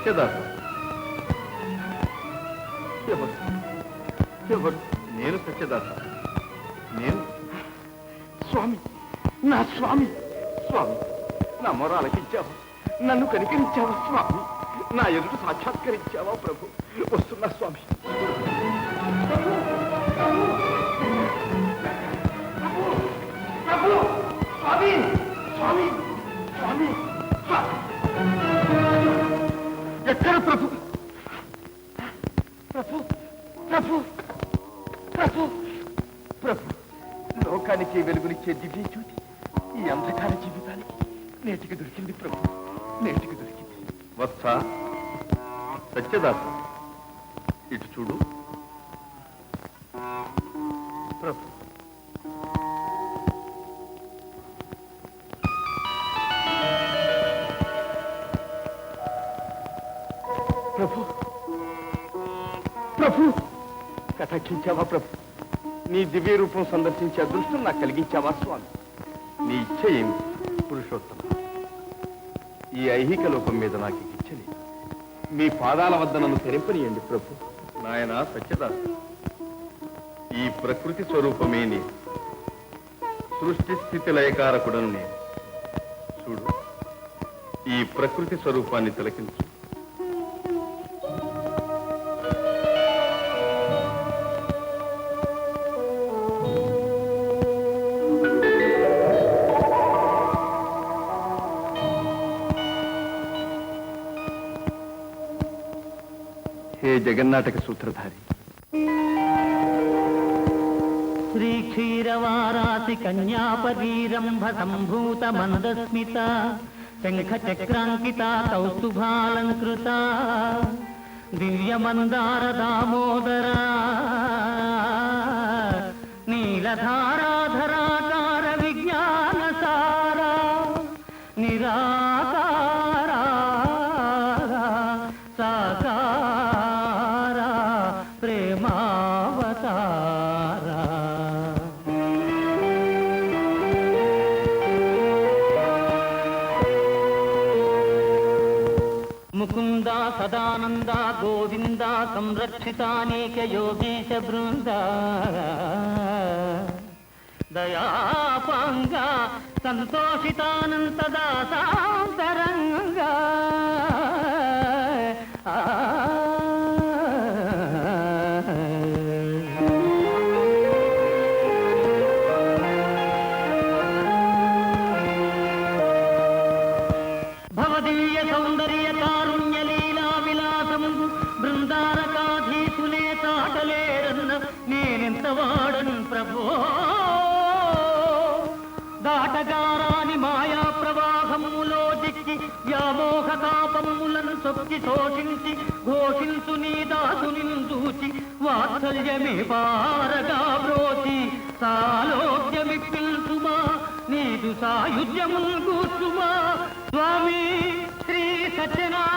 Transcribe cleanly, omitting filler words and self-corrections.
సత్యదాత ఎవరు? నేను సత్యదాత. నేను స్వామి, నా స్వామి. స్వామి, నా మొర ఆలకించావా? నన్ను కనికరించావా స్వామి? నా ఎదుట సాక్షాత్కరించావా ప్రభు? వస్తున్నా స్వామి. స్వామి, స్వామి, స్వామి. ఎక్కడ ప్రభు? ప్రభు, ప్రభు, ప్రభు, ప్రభు. లోకానికి వెలుగునిచ్చే దివ్య జ్యోతి ఈ అంధకార జీవితానికి నేటికి దొరికింది ప్రభు, నేటికి దొరికింది. వత్స సత్యదాత, ఇటు చూడు. ప్రభు, ప్రభు, ప్రభు. కటాక్షించావా ప్రభు? నీ దివ్య రూపం సందర్శించే అదృష్టం నాకు కలిగించావా స్వామి? నీ ఇచ్చ ఏమి పురుషోత్తమ? ఈ ఐహిక లోకం మీద నాకు ఇచ్చలేదు. మీ పాదాల వద్ద నన్ను తెరింపనియండి ప్రభు. నాయన సత్యదాత, ఈ ప్రకృతి స్వరూపమే నేను. సృష్టి స్థితి లయకారకుడను నేను. చూడు, ఈ ప్రకృతి స్వరూపాన్ని తిలకించు. హే జగన్నాటక సూత్రధారి, శ్రీ క్షీరవారాసి కన్యాపరీరంభ సంభూత మందస్మిత శంఖ చక్రాంకిత కౌస్తుభాలంకృత దివ్యమందార దామోదర నీలధారాధరాకార విజ్ఞాన సార నిరాకార సాకార ప్రేమావతార. ముకుంద సదానంద గోవింద సంరక్షితానేక యోగేశ బృంద దయాపాంగ సంతోషితానంతదాసాంతరంగ భవదీయ సౌందర్య కారుణ్య లీలా విలాసము బృందారకాధీసులే తాటలేరన్న నేనెంత వాడను ప్రభో. దాటగారాని మాయా ప్రవాహములో దిక్కి వ్యామోహ కాపములను సొక్కి శోషించి ఘోషించు నీ దాసుని చూచి వాత్సల్యమే పారగా బ్రోచి సాలోక్యమిప్పించుమా నీదు సాయుధ్యముల్ కూర్చుమా స్వామి శ్రీ సత్యనారాయణ.